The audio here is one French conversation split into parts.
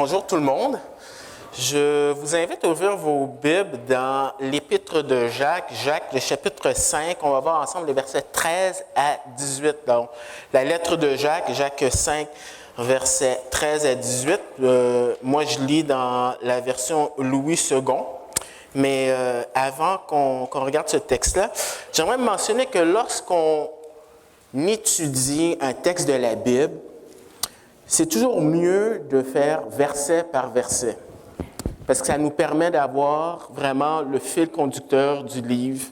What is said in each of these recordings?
Bonjour tout le monde. Je vous invite à ouvrir vos Bibles dans l'Épître de Jacques, le chapitre 5. On va voir ensemble les versets 13 à 18. Donc, la lettre de Jacques 5, versets 13 à 18. Moi, je lis dans la version Louis II. Mais avant qu'on regarde ce texte-là, j'aimerais mentionner que lorsqu'on étudie un texte de la Bible, c'est toujours mieux de faire verset par verset, parce que ça nous permet d'avoir vraiment le fil conducteur du livre.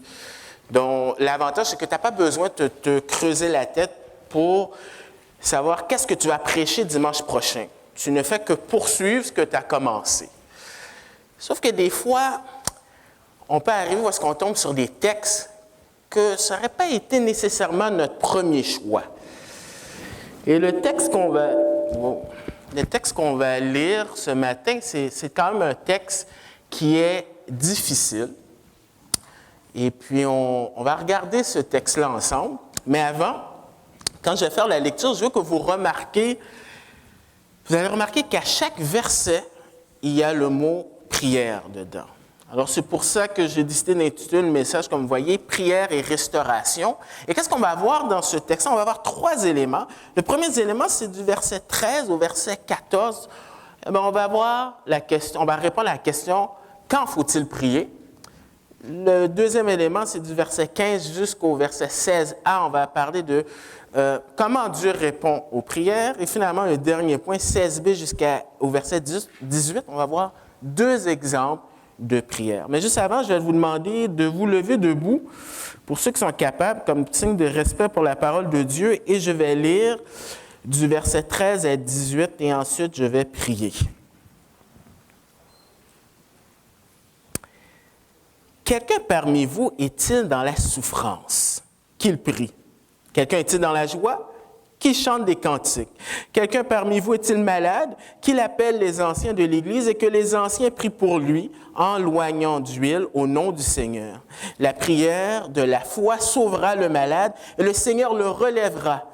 Donc, l'avantage, c'est que tu n'as pas besoin de te creuser la tête pour savoir qu'est-ce que tu vas prêcher dimanche prochain. Tu ne fais que poursuivre ce que tu as commencé. Sauf que des fois, on peut arriver où est-ce qu'on tombe sur des textes que ça n'aurait pas été nécessairement notre premier choix. Et le texte qu'on va lire ce matin, c'est quand même un texte qui est difficile. Et puis, on va regarder ce texte-là ensemble. Mais avant, quand je vais faire la lecture, je veux que vous allez remarquer qu'à chaque verset, il y a le mot « prière » dedans. Alors, c'est pour ça que j'ai décidé d'intituler le message, comme vous voyez, « Prière et restauration ». Et qu'est-ce qu'on va voir dans ce texte? On va voir 3 éléments. Le premier élément, c'est du verset 13 au verset 14. On va voir on va répondre à la question « Quand faut-il prier ?» Le deuxième élément, c'est du verset 15 jusqu'au verset 16a. On va parler de comment Dieu répond aux prières. Et finalement, le dernier point, 16b jusqu'au verset 18, on va voir 2 exemples de prière. Mais juste avant, je vais vous demander de vous lever debout pour ceux qui sont capables, comme signe de respect pour la parole de Dieu, et je vais lire du verset 13 à 18 et ensuite je vais prier. Quelqu'un parmi vous est-il dans la souffrance? Qu'il prie. Quelqu'un est-il dans la joie? Qu'il chante des cantiques. Quelqu'un parmi vous est-il malade? Qu'il appelle les anciens de l'Église et que les anciens prient pour lui en loignant d'huile au nom du Seigneur. La prière de la foi sauvera le malade et le Seigneur le relèvera.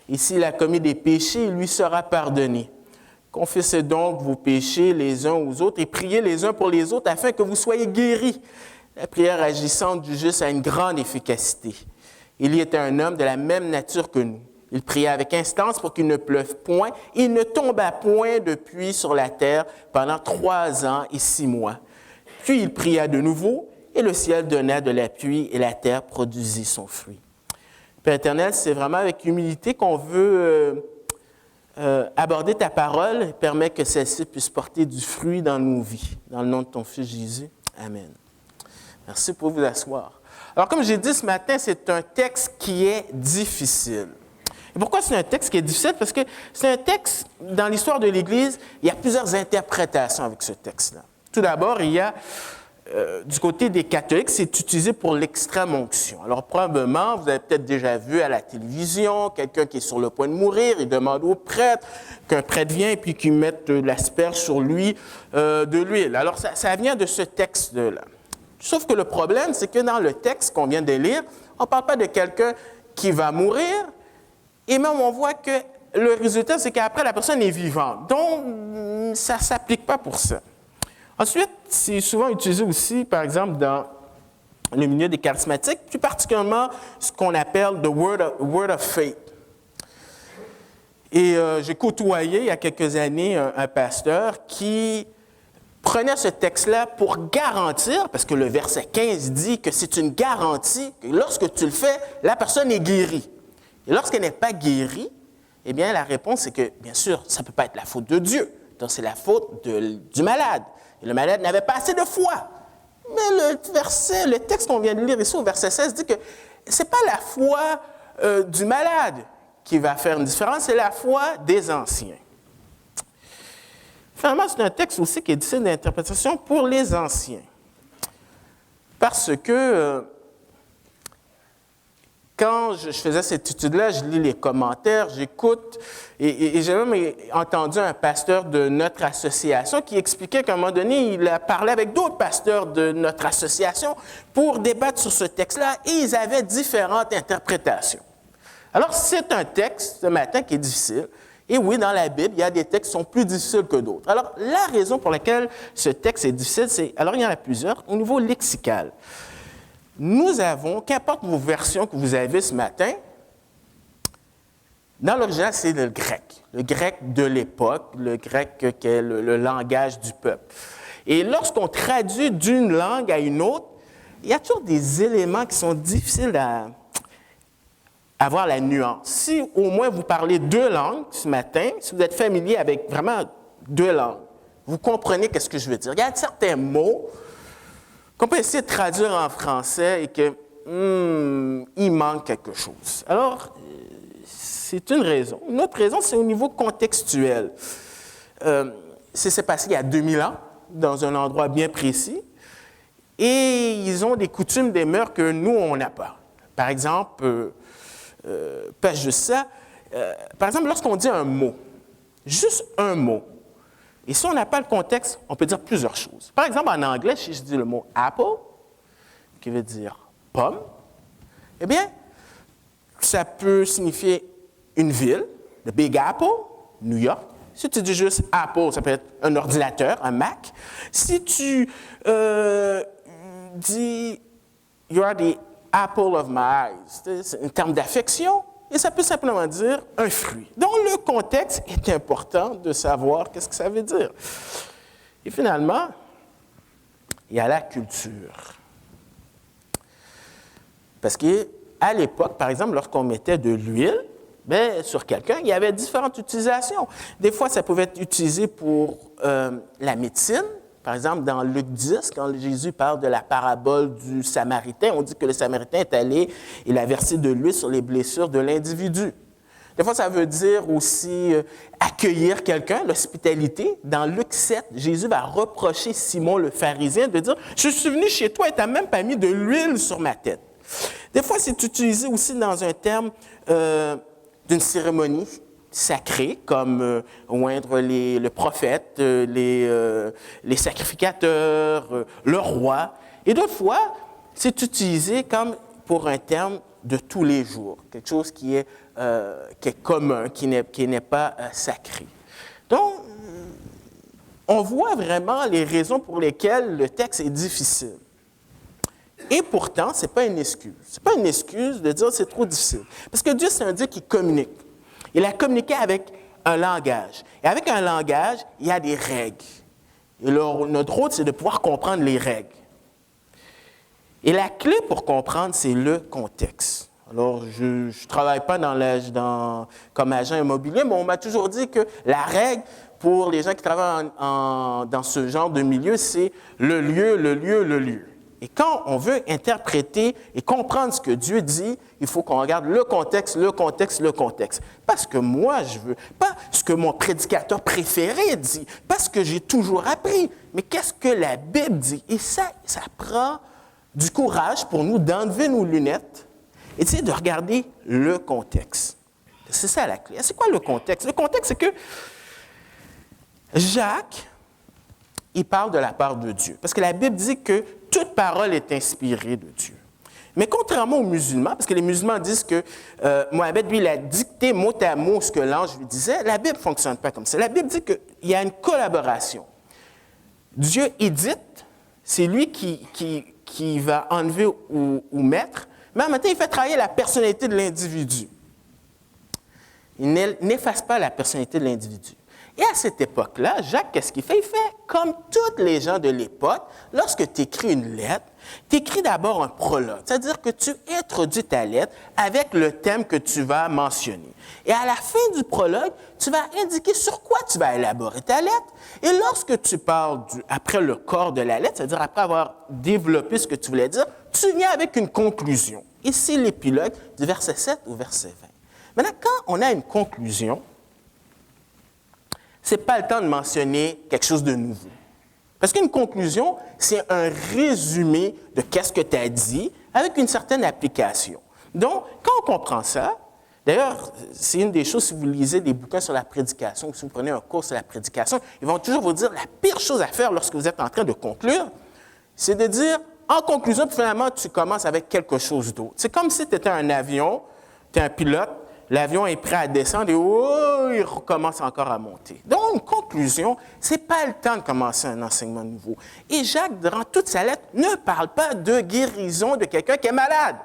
Et s'il a commis des péchés, il lui sera pardonné. Confessez donc vos péchés les uns aux autres et priez les uns pour les autres afin que vous soyez guéris. La prière agissante du juste a une grande efficacité. Il y était un homme de la même nature que nous. Il pria avec instance pour qu'il ne pleuve point. Il ne tomba point de pluie sur la terre pendant 3 ans et 6 mois. Puis il pria de nouveau, et le ciel donna de la pluie, et la terre produisit son fruit. Père éternel, c'est vraiment avec humilité qu'on veut aborder ta parole et permettre que celle-ci puisse porter du fruit dans nos vies. Dans le nom de ton Fils Jésus. Amen. Merci pour vous asseoir. Alors, comme j'ai dit ce matin, c'est un texte qui est difficile. Et pourquoi c'est un texte qui est difficile? Parce que c'est un texte, dans l'histoire de l'Église, il y a plusieurs interprétations avec ce texte-là. Tout d'abord, il y a, du côté des catholiques, c'est utilisé pour l'extrême-onction. Alors, probablement, vous avez peut-être déjà vu à la télévision quelqu'un qui est sur le point de mourir, il demande au prêtre qu'un prêtre vienne et puis qu'il mette de l'asperge sur lui de l'huile. Alors, ça vient de ce texte-là. Sauf que le problème, c'est que dans le texte qu'on vient de lire, on ne parle pas de quelqu'un qui va mourir, et même on voit que le résultat, c'est qu'après, la personne est vivante. Donc, ça ne s'applique pas pour ça. Ensuite, c'est souvent utilisé aussi, par exemple, dans le milieu des charismatiques, plus particulièrement ce qu'on appelle « the word of faith ». Et j'ai côtoyé, il y a quelques années, un pasteur qui prenait ce texte-là pour garantir, parce que le verset 15 dit que c'est une garantie, que lorsque tu le fais, la personne est guérie. Et lorsqu'elle n'est pas guérie, eh bien, la réponse, c'est que, bien sûr, ça ne peut pas être la faute de Dieu. Donc, c'est la faute du malade. Et le malade n'avait pas assez de foi. Mais le texte qu'on vient de lire ici, au verset 16, dit que ce n'est pas la foi du malade qui va faire une différence, c'est la foi des anciens. Finalement, c'est un texte aussi qui est difficile d'interprétation pour les anciens. Parce que quand je faisais cette étude-là, je lis les commentaires, j'écoute, et j'ai même entendu un pasteur de notre association qui expliquait qu'à un moment donné, il a parlé avec d'autres pasteurs de notre association pour débattre sur ce texte-là, et ils avaient différentes interprétations. Alors, c'est un texte, ce matin, qui est difficile, Et oui, dans la Bible, il y a des textes qui sont plus difficiles que d'autres. Alors, la raison pour laquelle ce texte est difficile, c'est, alors il y en a plusieurs, au niveau lexical. Nous avons, qu'importe vos versions que vous avez ce matin, dans l'original, c'est le grec de l'époque, le grec qui est le langage du peuple. Et lorsqu'on traduit d'une langue à une autre, il y a toujours des éléments qui sont difficiles à avoir la nuance. Si au moins vous parlez deux langues ce matin, si vous êtes familier avec vraiment deux langues, vous comprenez qu'est-ce que je veux dire. Il y a certains mots qu'on peut essayer de traduire en français et que il manque quelque chose. Alors, c'est une raison. Une autre raison, c'est au niveau contextuel. Ça s'est passé il y a 2000 ans, dans un endroit bien précis, et ils ont des coutumes, des mœurs que nous, on n'a pas. Par exemple, pas juste ça, par exemple, lorsqu'on dit un mot, juste un mot, et si on n'a pas le contexte, on peut dire plusieurs choses. Par exemple, en anglais, si je dis le mot « apple », qui veut dire « pomme », eh bien, ça peut signifier une ville, le Big Apple, New York. Si tu dis juste Apple, ça peut être un ordinateur, un Mac. Si tu dis You are the apple of my eyes, c'est un terme d'affection, et ça peut simplement dire un fruit. Donc, le contexte est important de savoir qu'est-ce que ça veut dire. Et finalement, il y a la culture. Parce qu'à l'époque, par exemple, lorsqu'on mettait de l'huile, bien, sur quelqu'un, il y avait différentes utilisations. Des fois, ça pouvait être utilisé pour la médecine. Par exemple, dans Luc 10, quand Jésus parle de la parabole du Samaritain, on dit que le Samaritain est allé, il a versé de l'huile sur les blessures de l'individu. Des fois, ça veut dire aussi accueillir quelqu'un, l'hospitalité. Dans Luc 7, Jésus va reprocher Simon le pharisien de dire « Je suis venu chez toi et tu n'as même pas mis de l'huile sur ma tête. » Des fois, c'est utilisé aussi dans un terme d'une cérémonie sacrée, comme oindre le prophète, les sacrificateurs, le roi. Et d'autres fois, c'est utilisé comme pour un terme de tous les jours, quelque chose qui est commun, qui n'est pas sacré. Donc, on voit vraiment les raisons pour lesquelles le texte est difficile. Et pourtant, ce n'est pas une excuse. Ce n'est pas une excuse de dire c'est trop difficile. Parce que Dieu, c'est un Dieu qui communique. Il a communiqué avec un langage. Et avec un langage, il y a des règles. Et notre rôle, c'est de pouvoir comprendre les règles. Et la clé pour comprendre, c'est le contexte. Alors, je ne travaille pas comme agent immobilier, mais on m'a toujours dit que la règle pour les gens qui travaillent dans ce genre de milieu, c'est le lieu, le lieu, le lieu. Et quand on veut interpréter et comprendre ce que Dieu dit, il faut qu'on regarde le contexte, le contexte, le contexte. Pas ce que moi je veux, pas ce que mon prédicateur préféré dit, pas ce que j'ai toujours appris, mais qu'est-ce que la Bible dit. Et ça prend du courage pour nous d'enlever nos lunettes et d'essayer de regarder le contexte. C'est ça la clé. C'est quoi le contexte? Le contexte, c'est que Jacques, il parle de la part de Dieu. Parce que la Bible dit que toute parole est inspirée de Dieu. Mais contrairement aux musulmans, parce que les musulmans disent que Mohammed, lui, il a dicté mot à mot ce que l'ange lui disait, la Bible ne fonctionne pas comme ça. La Bible dit qu'il y a une collaboration. Dieu édite, c'est lui qui va enlever ou mettre, mais en même temps, il fait travailler la personnalité de l'individu. Il n'efface pas la personnalité de l'individu. Et à cette époque-là, Jacques, qu'est-ce qu'il fait? Il fait comme tous les gens de l'époque. Lorsque tu écris une lettre, tu écris d'abord un prologue, c'est-à-dire que tu introduis ta lettre avec le thème que tu vas mentionner. Et à la fin du prologue, tu vas indiquer sur quoi tu vas élaborer ta lettre. Et lorsque tu parles après le corps de la lettre, c'est-à-dire après avoir développé ce que tu voulais dire, tu viens avec une conclusion. Et c'est l'épilogue du verset 7 au verset 20. Maintenant, quand on a une conclusion, ce n'est pas le temps de mentionner quelque chose de nouveau. Parce qu'une conclusion, c'est un résumé de qu'est-ce que tu as dit avec une certaine application. Donc, quand on comprend ça, d'ailleurs, c'est une des choses, si vous lisez des bouquins sur la prédication, ou si vous prenez un cours sur la prédication, ils vont toujours vous dire la pire chose à faire lorsque vous êtes en train de conclure, c'est de dire, en conclusion, puis finalement, tu commences avec quelque chose d'autre. C'est comme si tu étais un avion, tu es un pilote, l'avion est prêt à descendre et oh, il recommence encore à monter. Donc, en conclusion, ce n'est pas le temps de commencer un enseignement nouveau. Et Jacques, durant toute sa lettre, ne parle pas de guérison de quelqu'un qui est malade.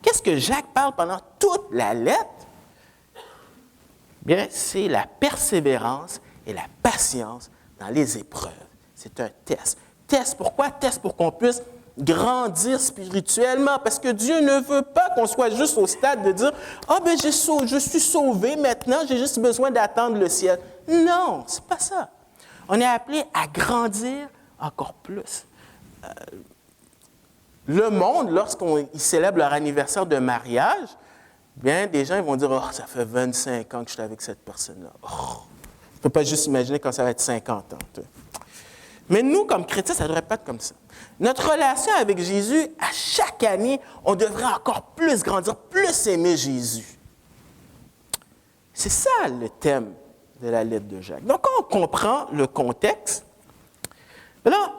Qu'est-ce que Jacques parle pendant toute la lettre? Bien, c'est la persévérance et la patience dans les épreuves. C'est un test. Test, pourquoi? Test pour qu'on puisse grandir spirituellement, parce que Dieu ne veut pas qu'on soit juste au stade de dire « Ah, ben je suis sauvé maintenant, j'ai juste besoin d'attendre le ciel. » Non, c'est pas ça. On est appelé à grandir encore plus. Le monde, lorsqu'ils célèbrent leur anniversaire de mariage, bien, des gens ils vont dire « Oh, ça fait 25 ans que je suis avec cette personne-là. Oh, je ne peux pas juste imaginer quand ça va être 50 ans. » Mais nous, comme chrétiens, ça ne devrait pas être comme ça. Notre relation avec Jésus, à chaque année, on devrait encore plus grandir, plus aimer Jésus. C'est ça le thème de la lettre de Jacques. Donc, quand on comprend le contexte, là,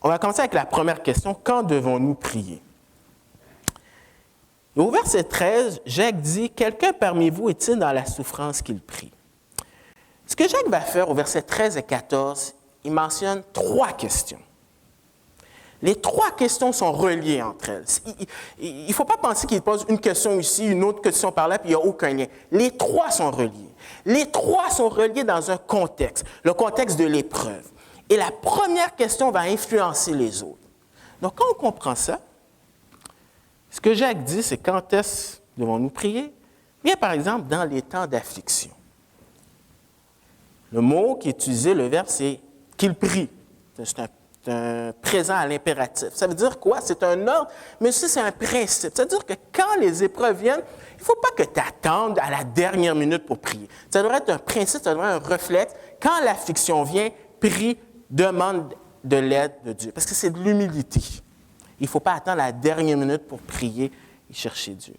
on va commencer avec la première question. Quand devons-nous prier? Et au verset 13, Jacques dit, « Quelqu'un parmi vous est-il dans la souffrance qu'il prie? » Ce que Jacques va faire au verset 13 et 14, il mentionne 3 questions. Les 3 questions sont reliées entre elles. Il ne faut pas penser qu'il pose une question ici, une autre question par là, puis il n'y a aucun lien. Les 3 sont reliés. Les 3 sont reliés dans un contexte, le contexte de l'épreuve. Et la première question va influencer les autres. Donc, quand on comprend ça, ce que Jacques dit, c'est quand est-ce devons-nous prier? Bien, par exemple, dans les temps d'affliction. Le mot qui est utilisé, le verbe, c'est « qu'il prie ». C'est un présent à l'impératif. Ça veut dire quoi? C'est un ordre, mais aussi c'est un principe. C'est-à-dire que quand les épreuves viennent, il ne faut pas que tu attendes à la dernière minute pour prier. Ça devrait être un principe, ça devrait être un réflexe. Quand l'affliction vient, prie, demande de l'aide de Dieu. Parce que c'est de l'humilité. Il ne faut pas attendre la dernière minute pour prier et chercher Dieu.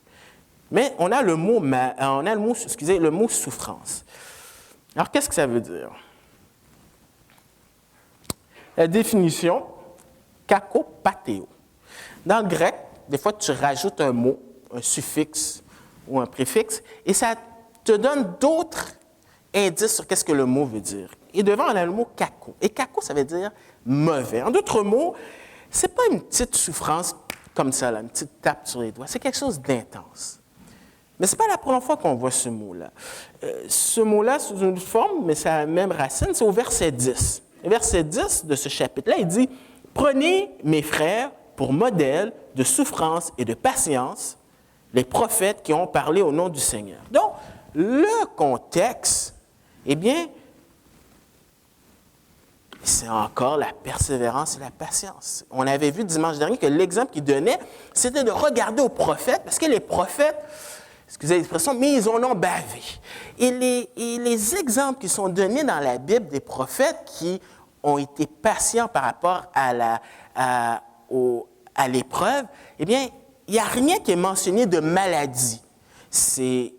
Mais on a le mot souffrance. Alors, qu'est-ce que ça veut dire? La définition, kakopathéo. Dans le grec, des fois, tu rajoutes un mot, un suffixe ou un préfixe, et ça te donne d'autres indices sur qu'est-ce que le mot veut dire. Et devant, on a le mot kako. Et kako, ça veut dire mauvais. En d'autres mots, ce n'est pas une petite souffrance comme ça, là, une petite tape sur les doigts. C'est quelque chose d'intense. Mais ce n'est pas la première fois qu'on voit ce mot-là. Ce mot-là, sous une forme, mais ça a la même racine, c'est au verset 10. Le verset 10 de ce chapitre-là, il dit « Prenez, mes frères, pour modèle de souffrance et de patience, les prophètes qui ont parlé au nom du Seigneur. » Donc, le contexte, eh bien, c'est encore la persévérance et la patience. On avait vu dimanche dernier que l'exemple qu'il donnait, c'était de regarder aux prophètes, parce que les prophètes, excusez l'expression, mais ils en ont bavé. Et les exemples qui sont donnés dans la Bible des prophètes qui ont été patients par rapport à l'épreuve, eh bien, il n'y a rien qui est mentionné de maladie. Je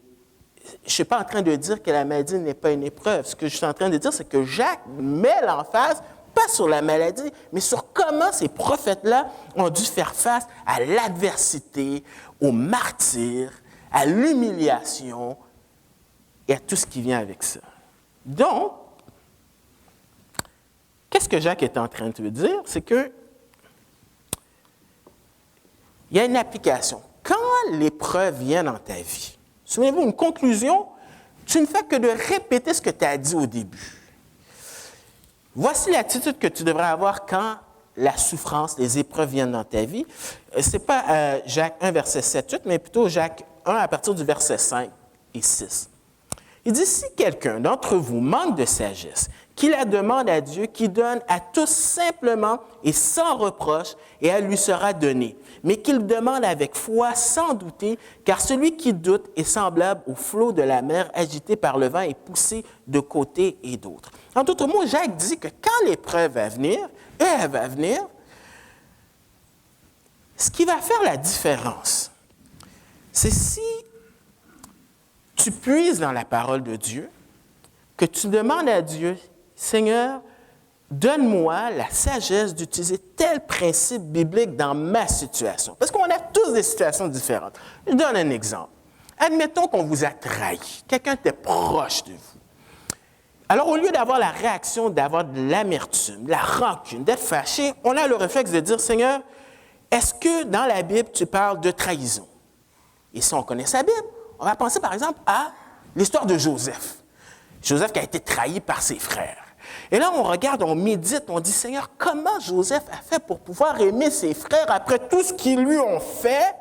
ne suis pas en train de dire que la maladie n'est pas une épreuve. Ce que je suis en train de dire, c'est que Jacques met l'emphase, pas sur la maladie, mais sur comment ces prophètes-là ont dû faire face à l'adversité, au martyre, à l'humiliation et à tout ce qui vient avec ça. Donc, qu'est-ce que Jacques est en train de te dire? C'est que il y a une application. Quand l'épreuve vient dans ta vie, souvenez-vous, une conclusion, tu ne fais que de répéter ce que tu as dit au début. Voici l'attitude que tu devrais avoir quand la souffrance, les épreuves viennent dans ta vie. Ce n'est pas Jacques 1, verset 7-8, mais plutôt Jacques 1 à partir du verset 5 et 6. Il dit, si quelqu'un d'entre vous manque de sagesse, qu'il la demande à Dieu, qui donne à tous simplement et sans reproche, et elle lui sera donnée. Mais qu'il demande avec foi, sans douter, car celui qui doute est semblable au flot de la mer agité par le vent et poussé de côté et d'autre. En d'autres mots, Jacques dit que quand l'épreuve va venir, et elle va venir, ce qui va faire la différence, c'est si tu puises dans la parole de Dieu, que tu demandes à Dieu, Seigneur, donne-moi la sagesse d'utiliser tel principe biblique dans ma situation. Parce qu'on a tous des situations différentes. Je donne un exemple. Admettons qu'on vous a trahi. Quelqu'un était proche de vous. Alors, au lieu d'avoir la réaction, d'avoir de l'amertume, de la rancune, d'être fâché, on a le réflexe de dire, Seigneur, est-ce que dans la Bible, tu parles de trahison? Et si on connaît sa Bible, on va penser par exemple à l'histoire de Joseph. Joseph qui a été trahi par ses frères. Et là, on regarde, on médite, on dit, Seigneur, comment Joseph a fait pour pouvoir aimer ses frères après tout ce qu'ils lui ont fait?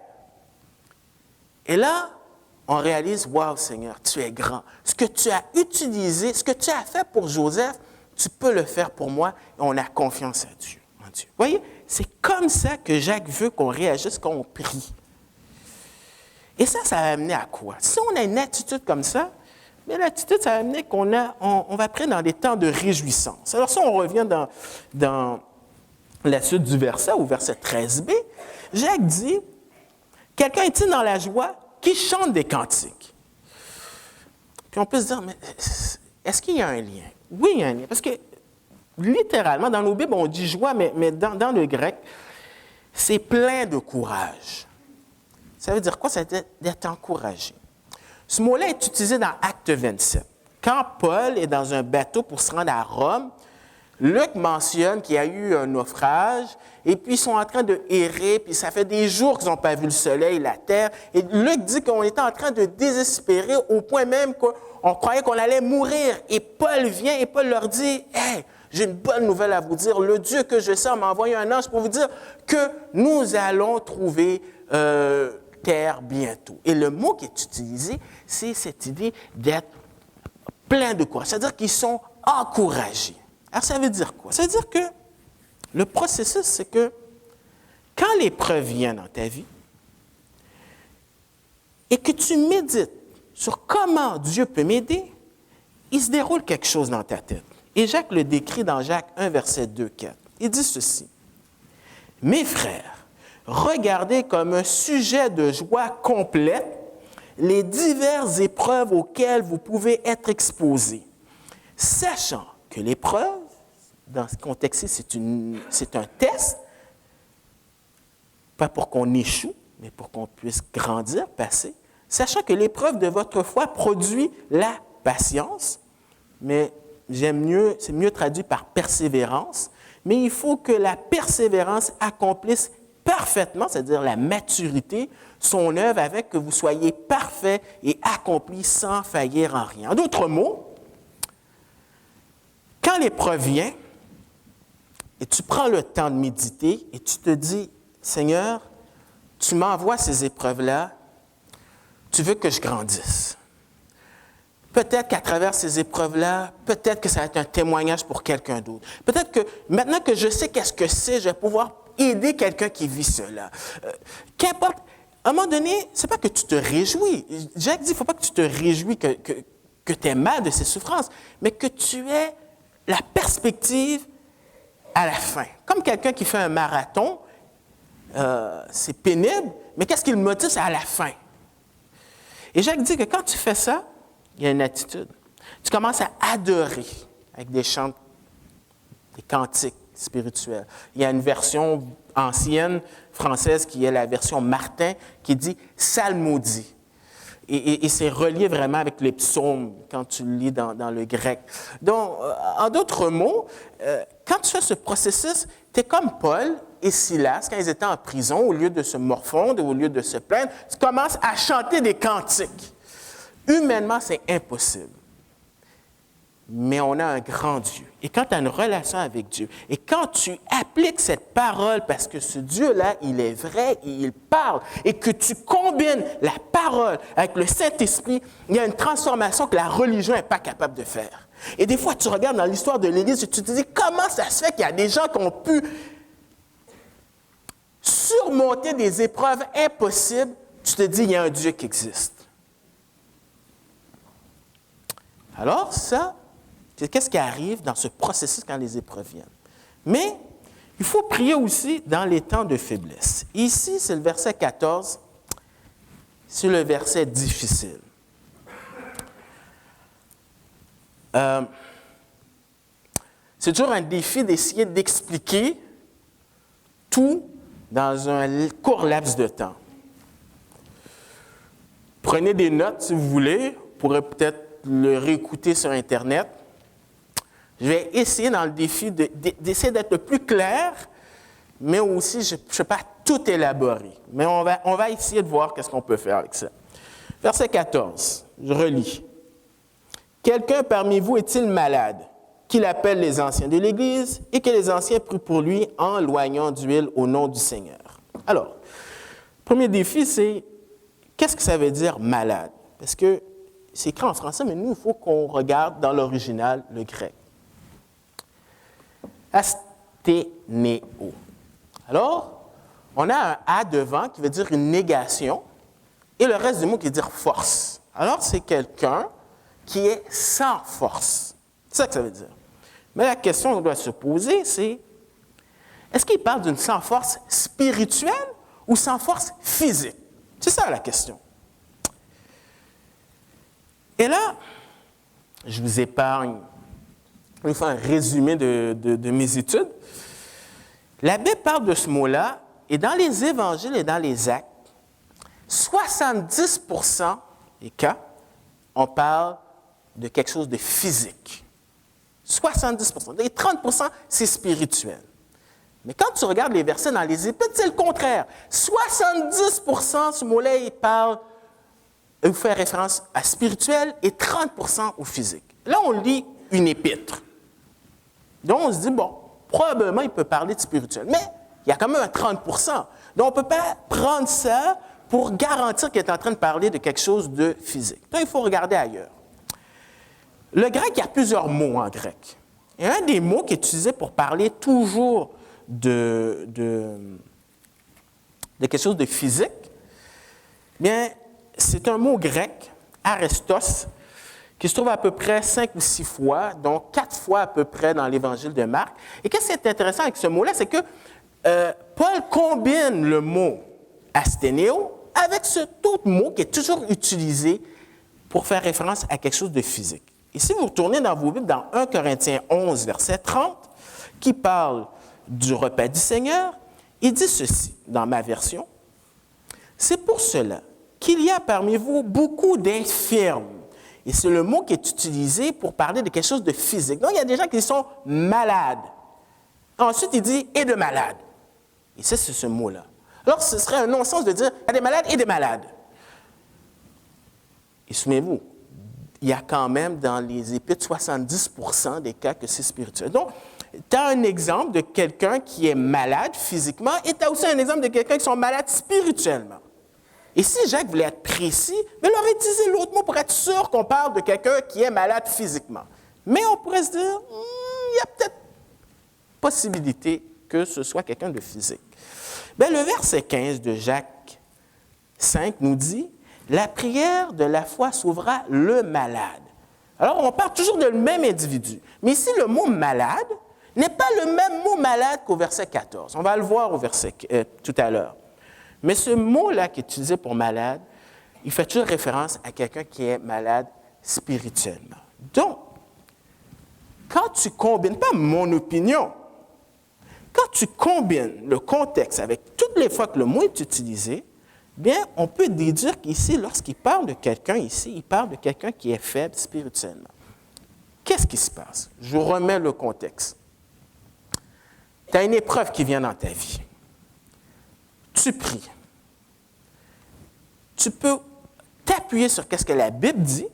Et là, on réalise, wow, Seigneur, tu es grand. Ce que tu as utilisé, ce que tu as fait pour Joseph, tu peux le faire pour moi. Et on a confiance en Dieu. Vous voyez, c'est comme ça que Jacques veut qu'on réagisse quand on prie. Et ça va amener à quoi? Si on a une attitude comme ça, mais l'attitude, ça va amener on va prendre dans des temps de réjouissance. Alors, si on revient dans la suite du verset, au verset 13b, Jacques dit, « Quelqu'un est-il dans la joie qui chante des cantiques? » Puis on peut se dire, mais est-ce qu'il y a un lien? Oui, il y a un lien. Parce que, littéralement, dans nos Bibles, on dit joie, mais dans le grec, c'est plein de courage. Ça veut dire quoi? Ça veut dire d'être encouragé. Ce mot-là est utilisé dans Acte 27. Quand Paul est dans un bateau pour se rendre à Rome, Luc mentionne qu'il y a eu un naufrage, et puis ils sont en train de errer, puis ça fait des jours qu'ils n'ont pas vu le soleil, la terre. Et Luc dit qu'on était en train de désespérer au point même qu'on croyait qu'on allait mourir. Et Paul vient et Paul leur dit, « Hey, j'ai une bonne nouvelle à vous dire. Le Dieu que je sers m'a envoyé un ange pour vous dire que nous allons trouver terre bientôt. » Et le mot qui est utilisé, c'est cette idée d'être plein de courage. C'est-à-dire qu'ils sont encouragés. Alors, ça veut dire quoi? Ça veut dire que le processus, c'est que quand l'épreuve vient dans ta vie et que tu médites sur comment Dieu peut m'aider, il se déroule quelque chose dans ta tête. Et Jacques le décrit dans Jacques 1, verset 2, 4. Il dit ceci. « Mes frères, regardez comme un sujet de joie complète les diverses épreuves auxquelles vous pouvez être exposés, sachant que l'épreuve, dans ce contexte-ci, c'est un test, pas pour qu'on échoue, mais pour qu'on puisse grandir, passer, sachant que l'épreuve de votre foi produit la patience, mais c'est mieux traduit par persévérance, mais il faut que la persévérance accomplisse parfaitement, c'est-à-dire la maturité, son œuvre avec que vous soyez parfait et accompli sans faillir en rien. En d'autres mots, quand l'épreuve vient et tu prends le temps de méditer et tu te dis, Seigneur, tu m'envoies ces épreuves-là, tu veux que je grandisse. Peut-être qu'à travers ces épreuves-là, peut-être que ça va être un témoignage pour quelqu'un d'autre. Peut-être que maintenant que je sais qu'est-ce que c'est, je vais pouvoir aider quelqu'un qui vit cela. Qu'importe, à un moment donné, ce n'est pas que tu te réjouis. Jacques dit, il ne faut pas que tu te réjouis que tu aies mal de ces souffrances, mais que tu aies la perspective à la fin. Comme quelqu'un qui fait un marathon, c'est pénible, mais qu'est-ce qui le motive? C'est à la fin. Et Jacques dit que quand tu fais ça, il y a une attitude. Tu commences à adorer avec des chants, des cantiques spirituels. Il y a une version ancienne française qui est la version Martin qui dit « psalmodie ». Et c'est relié vraiment avec les psaumes quand tu le lis dans le grec. Donc, en d'autres mots, quand tu fais ce processus, tu es comme Paul et Silas, quand ils étaient en prison, au lieu de se morfondre, au lieu de se plaindre, tu commences à chanter des cantiques. Humainement, c'est impossible. Mais on a un grand Dieu. Et quand tu as une relation avec Dieu, et quand tu appliques cette parole, parce que ce Dieu-là, il est vrai et il parle, et que tu combines la parole avec le Saint-Esprit, il y a une transformation que la religion n'est pas capable de faire. Et des fois, tu regardes dans l'histoire de l'Église et tu te dis, comment ça se fait qu'il y a des gens qui ont pu surmonter des épreuves impossibles? Tu te dis, il y a un Dieu qui existe. Alors, ça, c'est qu'est-ce qui arrive dans ce processus quand les épreuves viennent. Mais il faut prier aussi dans les temps de faiblesse. Ici, c'est le verset 14, c'est le verset difficile. C'est toujours un défi d'essayer d'expliquer tout dans un court laps de temps. Prenez des notes si vous voulez. Vous pourrez peut-être le réécouter sur Internet. Je vais essayer dans le défi d'essayer d'être le plus clair, mais aussi je ne peux pas tout élaborer. Mais on va essayer de voir qu'est-ce qu'on peut faire avec ça. Verset 14, je relis. « Quelqu'un parmi vous est-il malade, qu'il appelle les anciens de l'Église et que les anciens prient pour lui en loignant d'huile au nom du Seigneur. » Alors, le premier défi, c'est qu'est-ce que ça veut dire malade? Parce que c'est écrit en français, mais nous, il faut qu'on regarde dans l'original le grec. Asténéo. Alors, on a un A devant qui veut dire une négation et le reste du mot qui veut dire force. Alors, c'est quelqu'un qui est sans force. C'est ça que ça veut dire. Mais la question qu'on doit se poser, c'est est-ce qu'il parle d'une sans force spirituelle ou sans force physique? C'est ça la question. Et là, je vous épargne, je vais faire un résumé de mes études. La Bible parle de ce mot-là, et dans les évangiles et dans les actes, 70% des cas, on parle de quelque chose de physique. 70%. Et 30%, c'est spirituel. Mais quand tu regardes les versets dans les Épîtres, c'est le contraire. 70%, ce mot-là, il fait référence à spirituel et 30% au physique. Là, on lit une épître. Donc, on se dit, bon, probablement, il peut parler de spirituel. Mais il y a quand même un 30%. Donc, on ne peut pas prendre ça pour garantir qu'il est en train de parler de quelque chose de physique. Donc, il faut regarder ailleurs. Le grec, il y a plusieurs mots en grec. Et un des mots qui est utilisé pour parler toujours de quelque chose de physique, bien, c'est un mot grec, arestos, qui se trouve à peu près 5 ou 6 fois, donc 4 fois à peu près dans l'Évangile de Marc. Et qu'est-ce qui est intéressant avec ce mot-là, c'est que Paul combine le mot asténéo avec cet autre mot qui est toujours utilisé pour faire référence à quelque chose de physique. Et si vous retournez dans vos Bibles, dans 1 Corinthiens 11, verset 30, qui parle du repas du Seigneur, il dit ceci, dans ma version, « C'est pour cela qu'il y a parmi vous beaucoup d'infirmes. » Et c'est le mot qui est utilisé pour parler de quelque chose de physique. Donc, il y a des gens qui sont malades. Ensuite, il dit « et de malades ». Et ça, c'est ce mot-là. Alors, ce serait un non-sens de dire « il y a des malades et des malades ». Et souvenez-vous, il y a quand même dans les Épîtres 70% des cas que c'est spirituel. Donc, tu as un exemple de quelqu'un qui est malade physiquement et tu as aussi un exemple de quelqu'un qui sont malades spirituellement. Et si Jacques voulait être précis, il aurait utilisé l'autre mot pour être sûr qu'on parle de quelqu'un qui est malade physiquement. Mais on pourrait se dire, il y a peut-être possibilité que ce soit quelqu'un de physique. Bien, le verset 15 de Jacques 5 nous dit, « La prière de la foi sauvera le malade. » Alors, on parle toujours de le même individu. Mais ici, le mot « malade » n'est pas le même mot « malade » qu'au verset 14. On va le voir au verset tout à l'heure. Mais ce mot-là qui est utilisé pour malade, il fait toujours référence à quelqu'un qui est malade spirituellement. Donc, quand tu combines, pas mon opinion, quand tu combines le contexte avec toutes les fois que le mot est utilisé, bien, on peut déduire qu'ici, lorsqu'il parle de quelqu'un ici, il parle de quelqu'un qui est faible spirituellement. Qu'est-ce qui se passe? Je vous remets le contexte. Tu as une épreuve qui vient dans ta vie. Tu pries. Tu peux t'appuyer sur ce que la Bible dit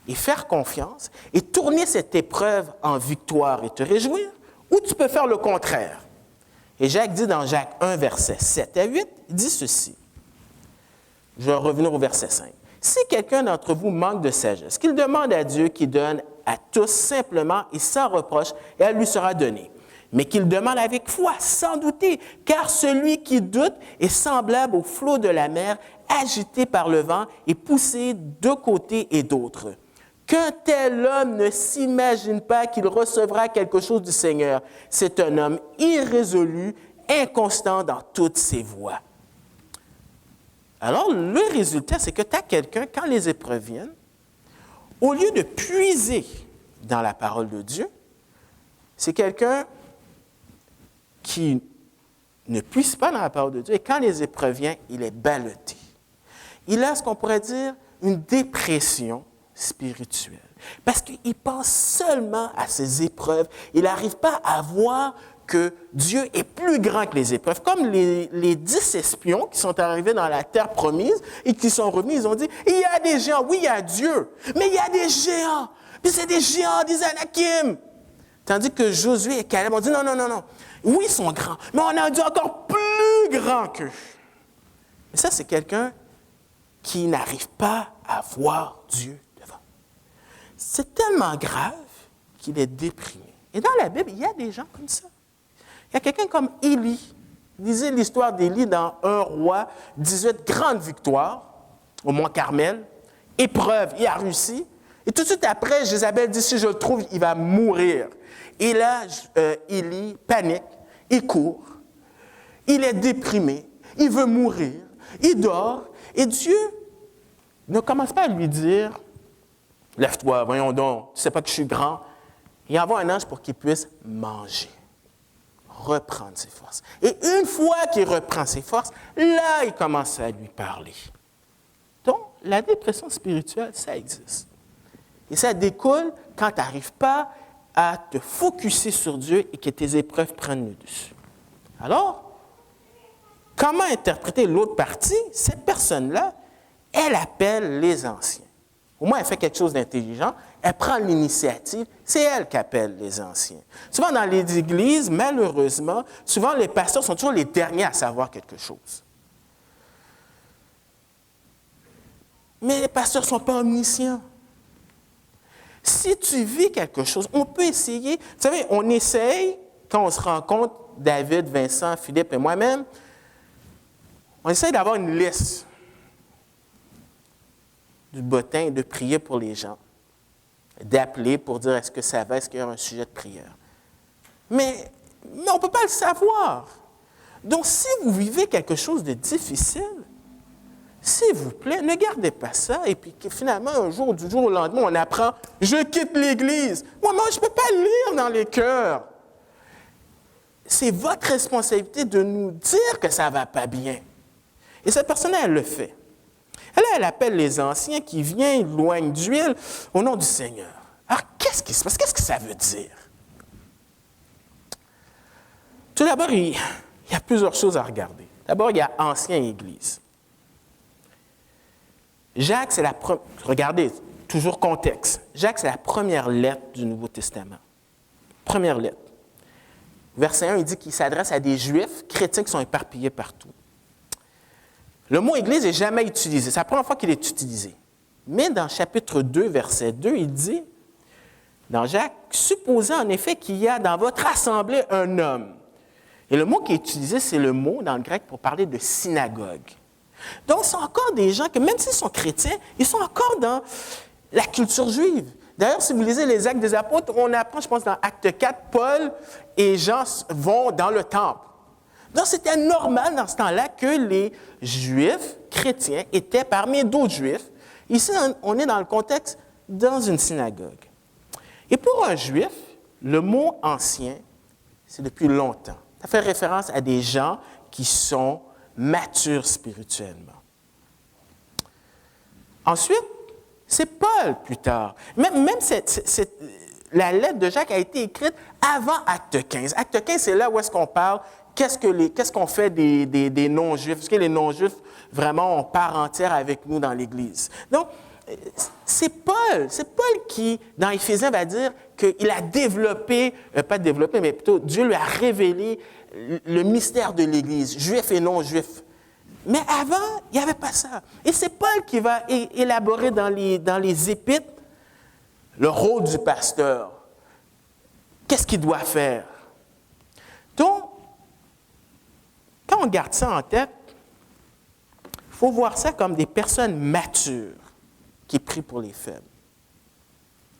et faire confiance et tourner cette épreuve en victoire et te réjouir, ou tu peux faire le contraire. Et Jacques dit dans Jacques 1, versets 7 à 8, il dit ceci. Je vais revenir au verset 5. « Si quelqu'un d'entre vous manque de sagesse, qu'il demande à Dieu qui donne à tous simplement et sans reproche, et elle lui sera donnée. Mais qu'il demande avec foi, sans douter, car celui qui doute est semblable au flot de la mer, agité par le vent et poussé de côté et d'autre. Qu'un tel homme ne s'imagine pas qu'il recevra quelque chose du Seigneur. C'est un homme irrésolu, inconstant dans toutes ses voies. » Alors, le résultat, c'est que tu as quelqu'un, quand les épreuves viennent, au lieu de puiser dans la parole de Dieu, c'est quelqu'un qui ne puise pas dans la parole de Dieu, et quand les épreuves viennent, il est ballotté. Il a ce qu'on pourrait dire une dépression spirituelle. Parce qu'il pense seulement à ses épreuves. Il n'arrive pas à voir que Dieu est plus grand que les épreuves. Comme les 10 espions qui sont arrivés dans la terre promise et qui sont revenus, ils ont dit, il y a des géants, oui, il y a Dieu, mais il y a des géants. Puis c'est des géants, des Anakim. Tandis que Josué et Caleb ont dit, non, non, non, non. Oui, ils sont grands, mais on a un Dieu encore plus grand qu'eux. Mais ça, c'est quelqu'un qui n'arrive pas à voir Dieu devant. C'est tellement grave qu'il est déprimé. Et dans la Bible, il y a des gens comme ça. Il y a quelqu'un comme Élie. Lisez l'histoire d'Élie dans 1 Roi 18, grande victoire au Mont Carmel, épreuve, il a réussi. Et tout de suite après, Jézabel dit, si je le trouve, il va mourir. Et là, Élie panique, il court, il est déprimé, il veut mourir, il dort, et Dieu ne commence pas à lui dire, lève-toi, voyons donc, tu ne sais pas que je suis grand. Il envoie un ange pour qu'il puisse manger, reprendre ses forces. Et une fois qu'il reprend ses forces, là, il commence à lui parler. Donc, la dépression spirituelle, ça existe. Et ça découle quand tu n'arrives pas à te focusser sur Dieu et que tes épreuves prennent le dessus. Alors, comment interpréter l'autre partie? Cette personne-là, elle appelle les anciens. Au moins, elle fait quelque chose d'intelligent, elle prend l'initiative, c'est elle qui appelle les anciens. Souvent, dans les églises, malheureusement, souvent les pasteurs sont toujours les derniers à savoir quelque chose. Mais les pasteurs ne sont pas omniscients. Si tu vis quelque chose, on peut essayer. Vous savez, on essaye, quand on se rencontre, David, Vincent, Philippe et moi-même, on essaye d'avoir une liste du bottin et de prier pour les gens, d'appeler pour dire est-ce que ça va, est-ce qu'il y a un sujet de prière. Mais on ne peut pas le savoir. Donc, si vous vivez quelque chose de difficile, s'il vous plaît, ne gardez pas ça. Et puis finalement, un jour, du jour au lendemain, on apprend « Je quitte l'Église ». Moi, je ne peux pas lire dans les cœurs. C'est votre responsabilité de nous dire que ça ne va pas bien. Et cette personne-là, elle le fait. Elle appelle les anciens qui viennent, loignent d'huile au nom du Seigneur. Alors, qu'est-ce qui se passe? Qu'est-ce que ça veut dire? Tout d'abord, il y a plusieurs choses à regarder. D'abord, il y a ancien et Église. Jacques, c'est la première. Regardez, toujours contexte. Jacques, c'est la première lettre du Nouveau Testament. Première lettre. Verset 1, il dit qu'il s'adresse à des Juifs chrétiens qui sont éparpillés partout. Le mot Église n'est jamais utilisé. C'est la première fois qu'il est utilisé. Mais dans chapitre 2, verset 2, il dit, dans Jacques, « Supposez en effet qu'il y a dans votre assemblée un homme. » Et le mot qui est utilisé, c'est le mot dans le grec pour parler de synagogue. Donc, ce sont encore des gens que, même s'ils sont chrétiens, ils sont encore dans la culture juive. D'ailleurs, si vous lisez les Actes des Apôtres, on apprend, je pense, dans Acte 4, Paul et Jean vont dans le temple. Donc, c'était normal dans ce temps-là que les Juifs chrétiens étaient parmi d'autres Juifs. Ici, on est dans le contexte dans une synagogue. Et pour un Juif, le mot « ancien », c'est depuis longtemps. Ça fait référence à des gens qui sont matures spirituellement. Ensuite, c'est Paul plus tard. Même la lettre de Jacques a été écrite avant Acte 15. Acte 15, c'est là où est-ce qu'on parle, qu'est-ce qu'on fait des non-juifs? Est-ce que les non-juifs, vraiment, ont part entière avec nous dans l'Église? Donc, c'est Paul qui, dans Éphésiens, va dire qu'il a développé, pas développé, mais plutôt Dieu lui a révélé le mystère de l'Église, juif et non-juif. Mais avant, il n'y avait pas ça. Et c'est Paul qui va élaborer dans les Épîtres le rôle du pasteur. Qu'est-ce qu'il doit faire? Donc, quand on garde ça en tête, il faut voir ça comme des personnes matures qui prient pour les faibles.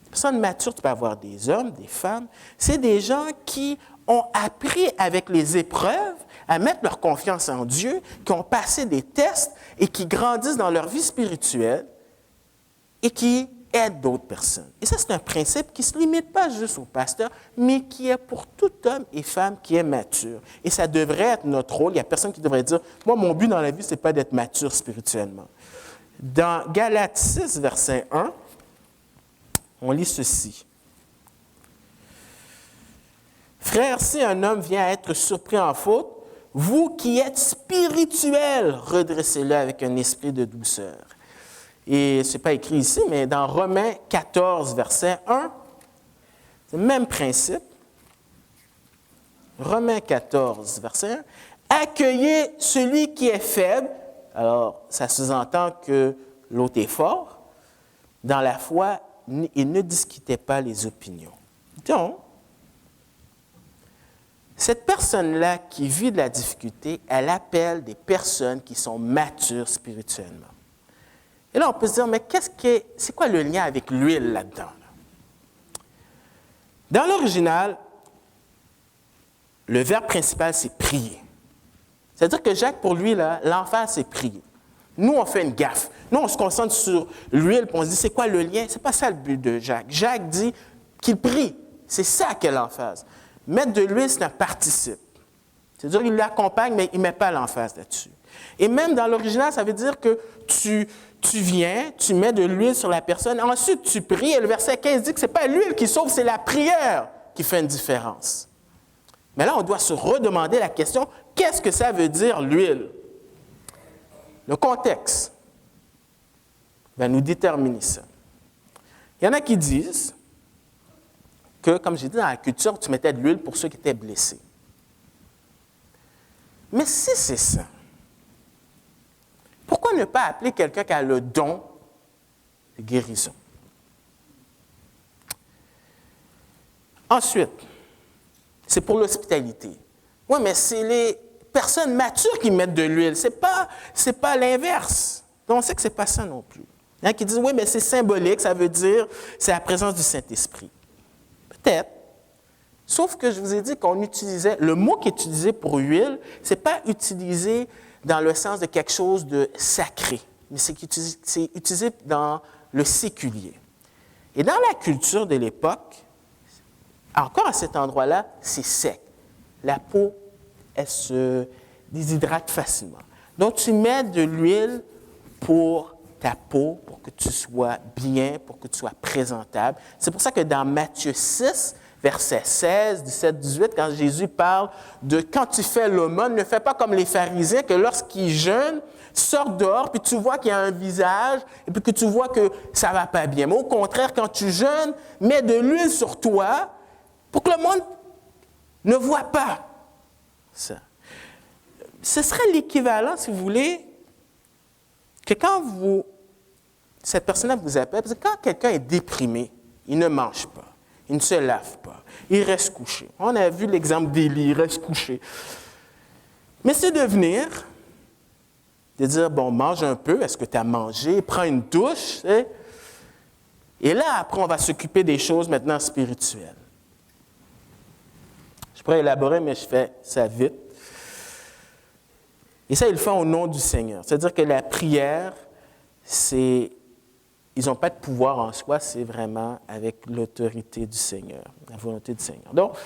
Des personnes matures, tu peux avoir des hommes, des femmes. C'est des gens qui ont appris avec les épreuves à mettre leur confiance en Dieu, qui ont passé des tests et qui grandissent dans leur vie spirituelle et qui aident d'autres personnes. Et ça, c'est un principe qui ne se limite pas juste au pasteur, mais qui est pour tout homme et femme qui est mature. Et ça devrait être notre rôle. Il n'y a personne qui devrait dire « Moi, mon but dans la vie, ce n'est pas d'être mature spirituellement. » Dans Galates 6, verset 1, on lit ceci. Frères, si un homme vient à être surpris en faute, vous qui êtes spirituels, redressez-le avec un esprit de douceur. Et ce n'est pas écrit ici, mais dans Romains 14, verset 1, c'est le même principe. Romains 14, verset 1. Accueillez celui qui est faible. Alors, ça sous-entend que l'autre est fort. Dans la foi, et ne discutez pas les opinions. Donc, cette personne-là qui vit de la difficulté, elle appelle des personnes qui sont matures spirituellement. Et là, on peut se dire, mais c'est quoi le lien avec l'huile là-dedans? Dans l'original, le verbe principal, c'est prier. C'est-à-dire que Jacques, pour lui, là, l'emphase, c'est prier. Nous, on fait une gaffe. Nous, on se concentre sur l'huile, puis on se dit, c'est quoi le lien? C'est pas ça le but de Jacques. Jacques dit qu'il prie. C'est ça qu'est l'emphase. Mettre de l'huile, c'est un participe. C'est-à-dire qu'il l'accompagne, mais il ne met pas l'emphase là-dessus. Et même dans l'original, ça veut dire que tu viens, tu mets de l'huile sur la personne, ensuite tu pries, et le verset 15 dit que ce n'est pas l'huile qui sauve, c'est la prière qui fait une différence. Mais là, on doit se redemander la question, qu'est-ce que ça veut dire l'huile? Le contexte va nous déterminer ça. Il y en a qui disent que, comme j'ai dit, dans la culture, tu mettais de l'huile pour ceux qui étaient blessés. Mais si c'est ça, pourquoi ne pas appeler quelqu'un qui a le don de guérison? Ensuite, c'est pour l'hospitalité. Oui, mais c'est les personnes matures qui mettent de l'huile. C'est pas l'inverse. Donc, on sait que ce n'est pas ça non plus. Il y en a qui disent, oui, mais c'est symbolique, ça veut dire c'est la présence du Saint-Esprit. Peut-être. Sauf que je vous ai dit qu'on utilisait, le mot qui est utilisé pour huile, ce n'est pas utilisé dans le sens de quelque chose de sacré, mais c'est utilisé dans le séculier. Et dans la culture de l'époque, encore à cet endroit-là, c'est sec. La peau, elle se déshydrate facilement. Donc, tu mets de l'huile pour ta peau, pour que tu sois bien, pour que tu sois présentable. C'est pour ça que dans Matthieu 6, verset 16, 17, 18, quand Jésus parle de quand tu fais l'aumône, ne fais pas comme les pharisiens que lorsqu'ils jeûnent, sortent dehors, puis tu vois qu'il y a un visage, et puis que tu vois que ça ne va pas bien. Mais au contraire, quand tu jeûnes, mets de l'huile sur toi pour que le monde ne voit pas ça. Ce serait l'équivalent, si vous voulez, que quand cette personne-là vous appelle, parce que quand quelqu'un est déprimé, il ne mange pas. Il ne se lave pas. Il reste couché. On a vu l'exemple d'Élie, il reste couché. Mais c'est de venir, de dire, bon, mange un peu, est-ce que tu as mangé? Prends une douche. Et là, après, on va s'occuper des choses maintenant spirituelles. Je pourrais élaborer, mais je fais ça vite. Et ça, ils le font au nom du Seigneur. C'est-à-dire que la prière, ils n'ont pas de pouvoir en soi, c'est vraiment avec l'autorité du Seigneur, la volonté du Seigneur. Donc,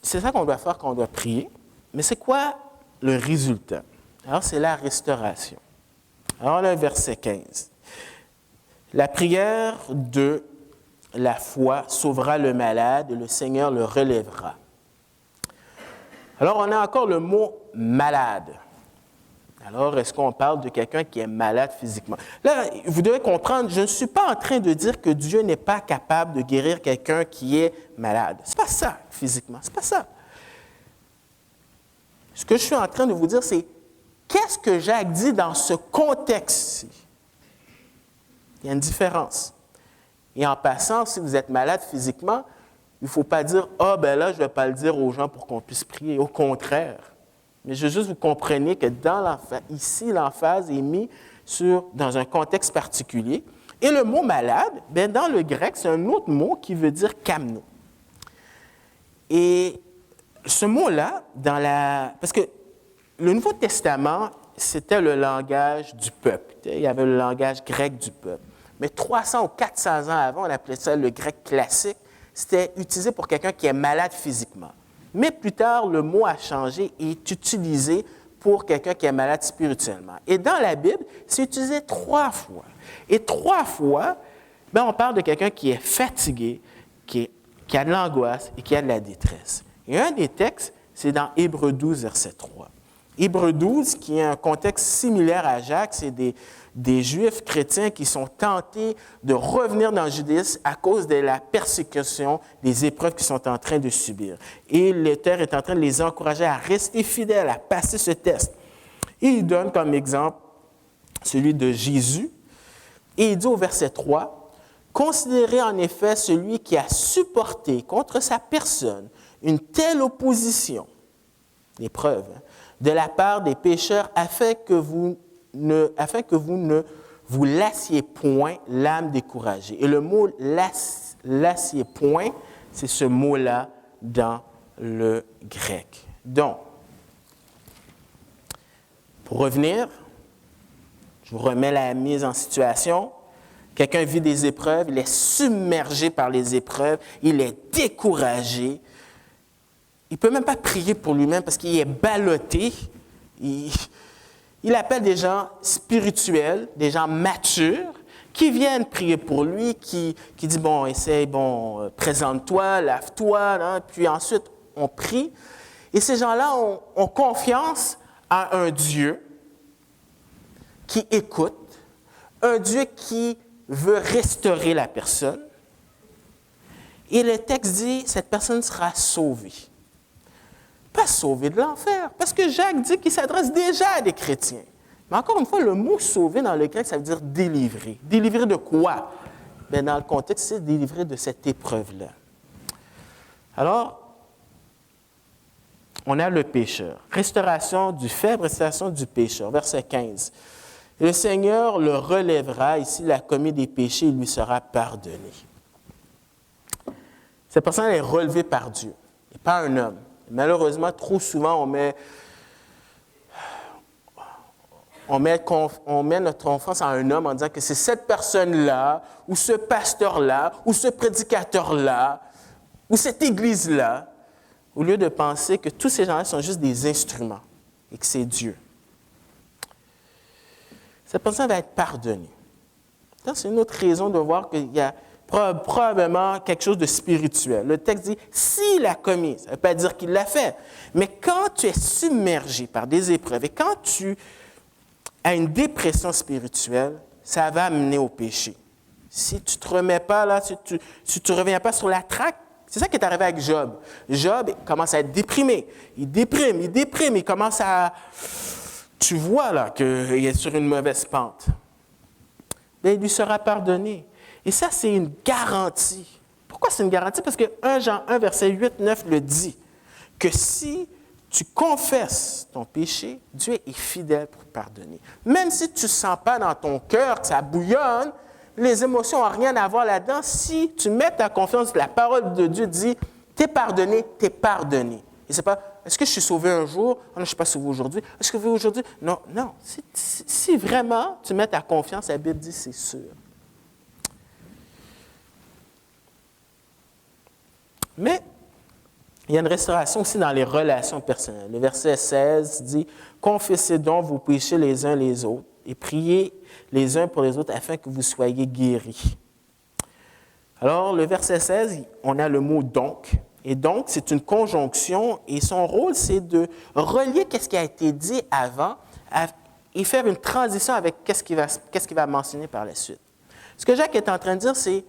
c'est ça qu'on doit faire quand on doit prier. Mais c'est quoi le résultat? Alors, c'est la restauration. Alors, là, verset 15. La prière de la foi sauvera le malade et le Seigneur le relèvera. Alors, on a encore le mot « malade ». Alors, est-ce qu'on parle de quelqu'un qui est malade physiquement? Là, vous devez comprendre, je ne suis pas en train de dire que Dieu n'est pas capable de guérir quelqu'un qui est malade. Ce n'est pas ça, physiquement. Ce n'est pas ça. Ce que je suis en train de vous dire, c'est qu'est-ce que Jacques dit dans ce contexte-ci? Il y a une différence. Et en passant, si vous êtes malade physiquement, il ne faut pas dire « Ah, ben là, je ne vais pas le dire aux gens pour qu'on puisse prier. » Au contraire. Mais je veux juste que vous compreniez que ici, l'emphase est mise dans un contexte particulier. Et le mot « malade », bien, dans le grec, c'est un autre mot qui veut dire « kamno ». Et ce mot-là, parce que le Nouveau Testament, c'était le langage du peuple. Il y avait le langage grec du peuple. Mais 300 ou 400 ans avant, on appelait ça le grec classique. C'était utilisé pour quelqu'un qui est malade physiquement. Mais plus tard, le mot a changé et est utilisé pour quelqu'un qui est malade spirituellement. Et dans la Bible, c'est utilisé 3 fois. Et 3 fois, on parle de quelqu'un qui est fatigué, qui a de l'angoisse et qui a de la détresse. Et un des textes, c'est dans Hébreux 12, verset 3. Hébreux 12, qui est un contexte similaire à Jacques, c'est des Juifs chrétiens qui sont tentés de revenir dans le judaïsme à cause de la persécution, des épreuves qu'ils sont en train de subir. Et l'Auteur est en train de les encourager à rester fidèles, à passer ce test. Et il donne comme exemple celui de Jésus. Et il dit au verset 3, « Considérez en effet celui qui a supporté contre sa personne une telle opposition, l'épreuve, de la part des pécheurs, afin que vous ne vous lassiez point l'âme découragée. » Et le mot « lassiez point », c'est ce mot-là dans le grec. Donc, pour revenir, je vous remets la mise en situation. Quelqu'un vit des épreuves, il est submergé par les épreuves, il est découragé. Il ne peut même pas prier pour lui-même parce qu'il est ballotté. Il appelle des gens spirituels, des gens matures, qui viennent prier pour lui, qui disent, bon, essaye, bon, présente-toi, lave-toi, hein, puis ensuite, on prie. Et ces gens-là ont confiance à un Dieu qui écoute, un Dieu qui veut restaurer la personne. Et le texte dit, cette personne sera sauvée. Pas sauvée de l'enfer, parce que Jacques dit qu'il s'adresse déjà à des chrétiens. Mais encore une fois, le mot « sauver » dans le grec, ça veut dire « délivrer ». Délivrer de quoi? Bien, dans le contexte, c'est délivrer de cette épreuve-là. Alors, on a le pécheur. Restauration du faible, restauration du pécheur. Verset 15. « Le Seigneur le relèvera, et s'il a commis des péchés, il lui sera pardonné. » Cette personne est relevée par Dieu, et pas un homme. Malheureusement, trop souvent, on met notre confiance en un homme en disant que c'est cette personne-là, ou ce pasteur-là, ou ce prédicateur-là, ou cette église-là, au lieu de penser que tous ces gens-là sont juste des instruments et que c'est Dieu. Cette personne va être pardonnée. Ça, c'est une autre raison de voir qu'il y a probablement quelque chose de spirituel. Le texte dit « s'il a commis », ça ne veut pas dire qu'il l'a fait, mais quand tu es submergé par des épreuves et quand tu as une dépression spirituelle, ça va amener au péché. Si tu ne te remets pas là, si tu ne reviens pas sur la traque, c'est ça qui est arrivé avec Job. Job commence à être déprimé. Il déprime, il commence à... Tu vois là qu'il est sur une mauvaise pente. Bien, il lui sera pardonné. Et ça, c'est une garantie. Pourquoi c'est une garantie? Parce que 1 Jean 1, verset 8, 9 le dit, que si tu confesses ton péché, Dieu est fidèle pour pardonner. Même si tu ne sens pas dans ton cœur que ça bouillonne, les émotions n'ont rien à voir là-dedans. Si tu mets ta confiance, la parole de Dieu dit, t'es pardonné, t'es pardonné. Et c'est pas, est-ce que je suis sauvé un jour? Oh non, je ne suis pas sauvé aujourd'hui. Est-ce que je suis sauvé aujourd'hui? Non, non. Si vraiment tu mets ta confiance, la Bible dit, c'est sûr. Mais il y a une restauration aussi dans les relations personnelles. Le verset 16 dit « Confessez donc vos péchés les uns les autres et priez les uns pour les autres afin que vous soyez guéris. » Alors, le verset 16, on a le mot « donc ». Et donc, c'est une conjonction et son rôle, c'est de relier ce qui a été dit avant et faire une transition avec qu'est-ce qu'il va mentionner par la suite. Ce que Jacques est en train de dire, c'est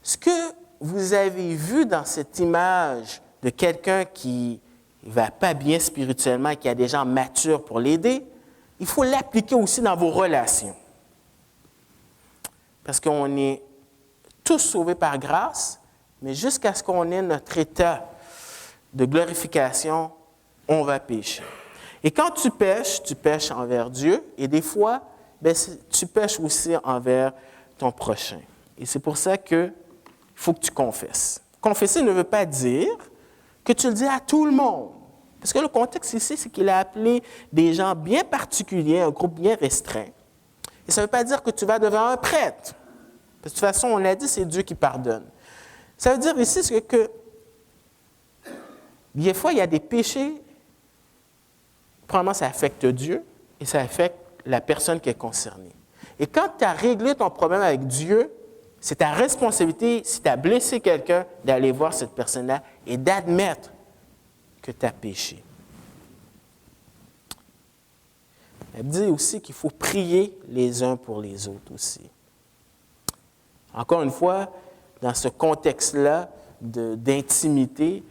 ce que vous avez vu dans cette image de quelqu'un qui ne va pas bien spirituellement et qui a des gens matures pour l'aider, il faut l'appliquer aussi dans vos relations. Parce qu'on est tous sauvés par grâce, mais jusqu'à ce qu'on ait notre état de glorification, on va pécher. Et quand tu pêches envers Dieu, et des fois, tu pêches aussi envers ton prochain. Et c'est pour ça qu'il faut que tu confesses. Confesser ne veut pas dire que tu le dis à tout le monde. Parce que le contexte ici, c'est qu'il a appelé des gens bien particuliers, un groupe bien restreint. Et ça ne veut pas dire que tu vas devant un prêtre. De toute façon, on l'a dit, c'est Dieu qui pardonne. Ça veut dire ici que des fois, il y a des péchés premièrement, ça affecte Dieu et ça affecte la personne qui est concernée. Et quand tu as réglé ton problème avec Dieu, c'est ta responsabilité, si tu as blessé quelqu'un, d'aller voir cette personne-là et d'admettre que tu as péché. Elle dit aussi qu'il faut prier les uns pour les autres aussi. Encore une fois, dans ce contexte-là d'intimité,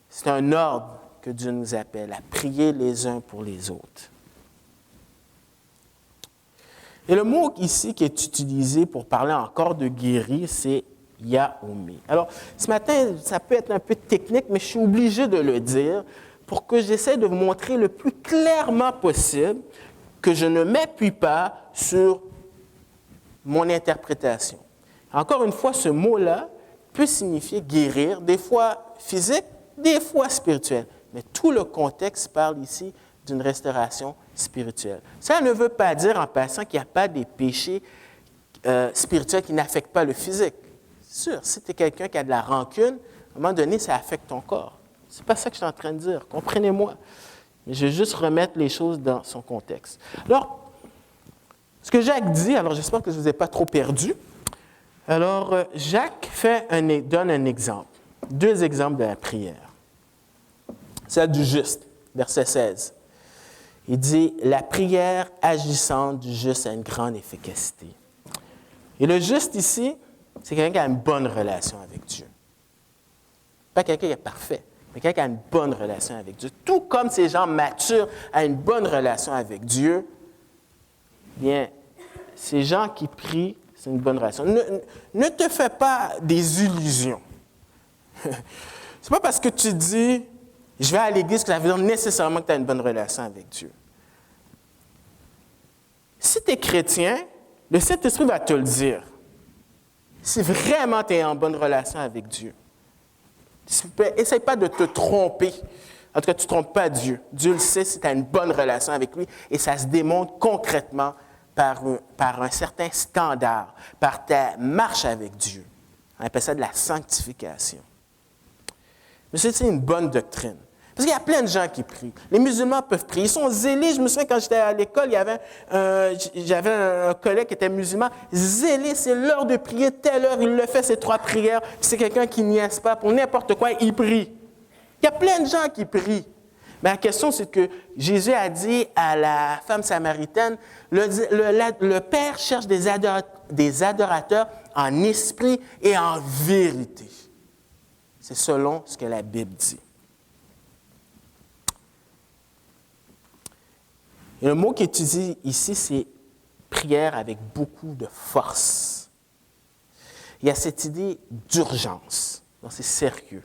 c'est un ordre que Dieu nous appelle, à prier les uns pour les autres. Et le mot ici qui est utilisé pour parler encore de guérir, c'est Yaomi. Alors, ce matin, ça peut être un peu technique, mais je suis obligé de le dire pour que j'essaie de vous montrer le plus clairement possible que je ne m'appuie pas sur mon interprétation. Encore une fois, ce mot-là peut signifier guérir, des fois physique, des fois spirituel. Mais tout le contexte parle ici d'une restauration spirituelle. Ça ne veut pas dire en passant qu'il n'y a pas des péchés spirituels qui n'affectent pas le physique. C'est sûr, si tu es quelqu'un qui a de la rancune, à un moment donné, ça affecte ton corps. Ce n'est pas ça que je suis en train de dire, comprenez-moi. Mais je vais juste remettre les choses dans son contexte. Alors, ce que Jacques dit, alors j'espère que je ne vous ai pas trop perdu. Alors, Jacques donne un exemple, 2 exemples de la prière. Celle du juste, verset 16. Il dit « La prière agissante du juste a une grande efficacité. » Et le juste ici, c'est quelqu'un qui a une bonne relation avec Dieu. Pas quelqu'un qui est parfait, mais quelqu'un qui a une bonne relation avec Dieu. Tout comme ces gens matures ont une bonne relation avec Dieu, bien, ces gens qui prient, c'est une bonne relation. Ne te fais pas des illusions. C'est pas parce que tu dis « je vais à l'église » que ça veut dire nécessairement que tu as une bonne relation avec Dieu. Si tu es chrétien, le Saint-Esprit va te le dire. Si vraiment tu es en bonne relation avec Dieu. Essaye pas de te tromper. En tout cas, tu ne trompes pas Dieu. Dieu le sait si tu as une bonne relation avec lui et ça se démontre concrètement par un certain standard, par ta marche avec Dieu. On appelle ça de la sanctification. Mais c'est une bonne doctrine. Parce qu'il y a plein de gens qui prient. Les musulmans peuvent prier. Ils sont zélés. Je me souviens, quand j'étais à l'école, j'avais un collègue qui était musulman. Zélé, c'est l'heure de prier. Telle heure, il le fait, ses 3 prières. Puis c'est quelqu'un qui niaise pas. Pour n'importe quoi, il prie. Il y a plein de gens qui prient. Mais la question, c'est que Jésus a dit à la femme samaritaine, le Père cherche des adorateurs en esprit et en vérité. C'est selon ce que la Bible dit. Et le mot qui est utilisé ici, c'est prière avec beaucoup de force. Il y a cette idée d'urgence. Donc, c'est sérieux.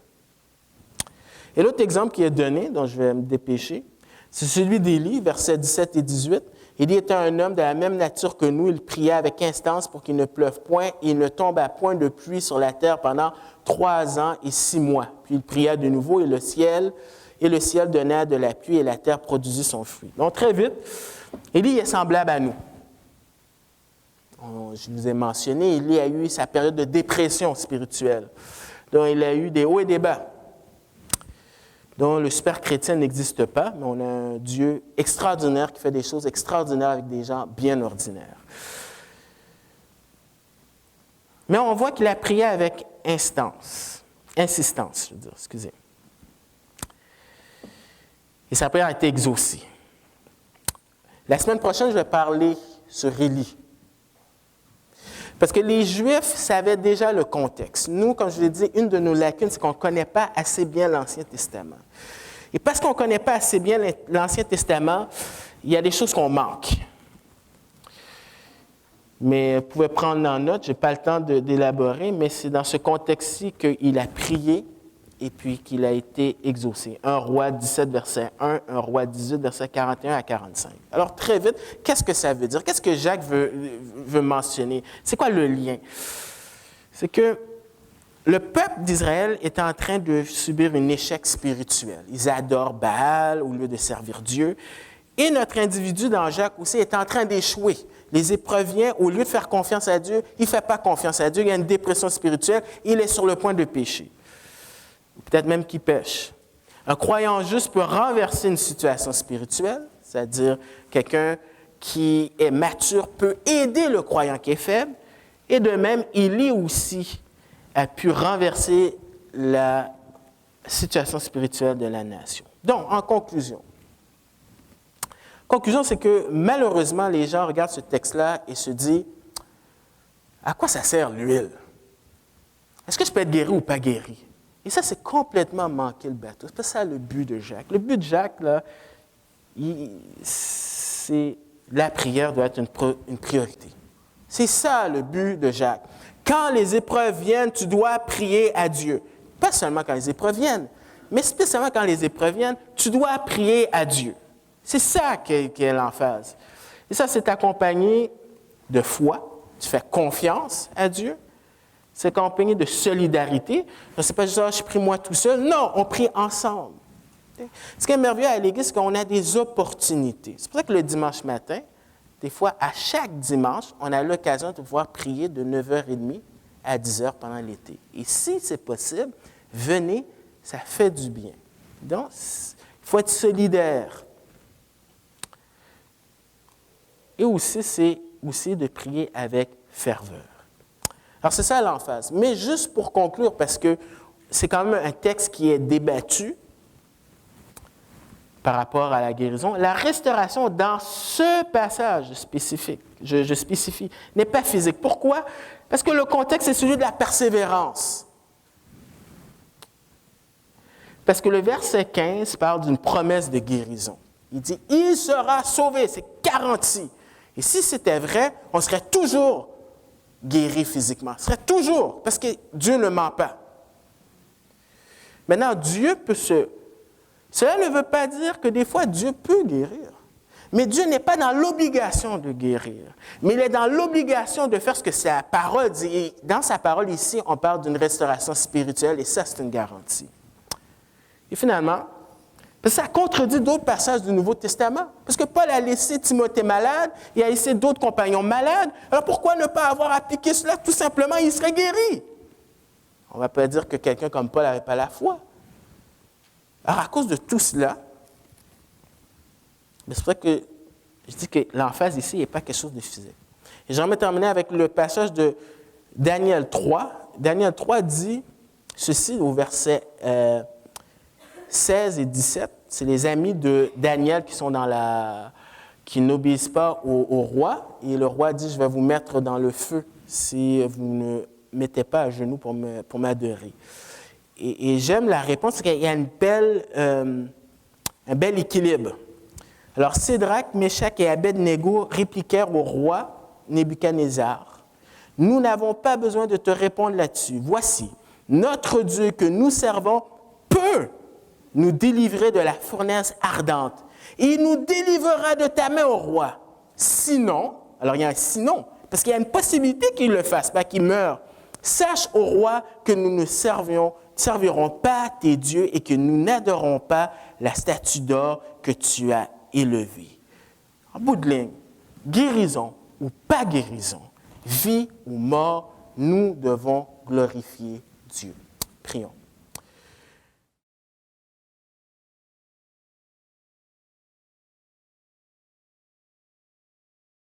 Et l'autre exemple qui est donné, dont je vais me dépêcher, c'est celui d'Élie, versets 17 et 18. Élie était un homme de la même nature que nous. Il priait avec instance pour qu'il ne pleuve point et il ne tombe à point de pluie sur la terre pendant 3 ans et 6 mois. Puis il pria de nouveau et le ciel donna de la pluie et la terre produisit son fruit. Donc, très vite, Élie est semblable à nous. Je vous ai mentionné, Élie a eu sa période de dépression spirituelle. Donc, il a eu des hauts et des bas. Donc, le super chrétien n'existe pas, mais on a un Dieu extraordinaire qui fait des choses extraordinaires avec des gens bien ordinaires. Mais on voit qu'il a prié avec insistance, je veux dire, excusez. Et sa prière a été exaucée. La semaine prochaine, je vais parler sur Élie. Parce que les Juifs savaient déjà le contexte. Nous, comme je l'ai dit, une de nos lacunes, c'est qu'on ne connaît pas assez bien l'Ancien Testament. Et parce qu'on ne connaît pas assez bien l'Ancien Testament, il y a des choses qu'on manque. Mais vous pouvez prendre en note, je n'ai pas le temps d'élaborer, mais c'est dans ce contexte-ci qu'il a prié et puis qu'il a été exaucé. 1 Roi 17, verset 1, 1 Roi 18, verset 41 à 45. Alors, très vite, qu'est-ce que ça veut dire? Qu'est-ce que Jacques veut mentionner? C'est quoi le lien? C'est que le peuple d'Israël est en train de subir un échec spirituel. Ils adorent Baal au lieu de servir Dieu. Et notre individu dans Jacques aussi est en train d'échouer. Les épreuves viennent, au lieu de faire confiance à Dieu, il ne fait pas confiance à Dieu. Il y a une dépression spirituelle, il est sur le point de pécher. Peut-être même qu'il pêche. Un croyant juste peut renverser une situation spirituelle, c'est-à-dire quelqu'un qui est mature peut aider le croyant qui est faible, et de même, Élie aussi a pu renverser la situation spirituelle de la nation. Donc, en conclusion, c'est que malheureusement, les gens regardent ce texte-là et se disent « À quoi ça sert l'huile? Est-ce que je peux être guéri ou pas guéri? » Et ça, c'est complètement manquer le bateau. C'est pas ça le but de Jacques. Le but de Jacques, là, c'est la prière doit être une priorité. C'est ça le but de Jacques. Quand les épreuves viennent, tu dois prier à Dieu. Pas seulement quand les épreuves viennent, mais spécialement quand les épreuves viennent, tu dois prier à Dieu. C'est ça qui est l'emphase. Et ça, c'est accompagné de foi. Tu fais confiance à Dieu. C'est accompagné de solidarité. Ce n'est pas juste, je prie moi tout seul. Non, on prie ensemble. Ce qui est merveilleux à l'Église, c'est qu'on a des opportunités. C'est pour ça que le dimanche matin, des fois, à chaque dimanche, on a l'occasion de pouvoir prier de 9h30 à 10h pendant l'été. Et si c'est possible, venez, ça fait du bien. Donc, il faut être solidaire. Et aussi, c'est aussi de prier avec ferveur. Alors, c'est ça l'emphase. Mais juste pour conclure, parce que c'est quand même un texte qui est débattu par rapport à la guérison, la restauration dans ce passage spécifique, je spécifie, n'est pas physique. Pourquoi? Parce que le contexte est celui de la persévérance. Parce que le verset 15 parle d'une promesse de guérison. Il dit « Il sera sauvé », c'est garanti. Et si c'était vrai, on serait toujours guéri physiquement. On serait toujours, parce que Dieu ne ment pas. Maintenant, Dieu peut se... Cela ne veut pas dire que des fois, Dieu peut guérir. Mais Dieu n'est pas dans l'obligation de guérir. Mais il est dans l'obligation de faire ce que sa parole dit. Et dans sa parole, ici, on parle d'une restauration spirituelle, et ça, c'est une garantie. Et finalement, ça contredit d'autres passages du Nouveau Testament. Parce que Paul a laissé Timothée malade, il a laissé d'autres compagnons malades. Alors pourquoi ne pas avoir appliqué cela? Tout simplement, il serait guéri. On ne va pas dire que quelqu'un comme Paul n'avait pas la foi. Alors à cause de tout cela, c'est pour ça que je dis que l'emphase ici n'est pas quelque chose de physique. Et j'aimerais terminer avec le passage de Daniel 3. Daniel 3 dit ceci au verset 16 et 17. C'est les amis de Daniel qui n'obéissent pas au roi. Et le roi dit, je vais vous mettre dans le feu si vous ne mettez pas à genoux pour m'adorer. Et j'aime la réponse, c'est qu'il y a un bel équilibre. Alors, Sédrac, Méchak et Abed-Négo répliquèrent au roi Nebuchadnezzar. « Nous n'avons pas besoin de te répondre là-dessus. Voici, notre Dieu que nous servons peut nous délivrer de la fournaise ardente. Et il nous délivrera de ta main au roi. Sinon, alors il y a un sinon, parce qu'il y a une possibilité qu'il le fasse, pas qu'il meure. Sache au roi que nous ne servirons pas tes dieux et que nous n'adorons pas la statue d'or que tu as élevée. » En bout de ligne, guérison ou pas guérison, vie ou mort, nous devons glorifier Dieu. Prions.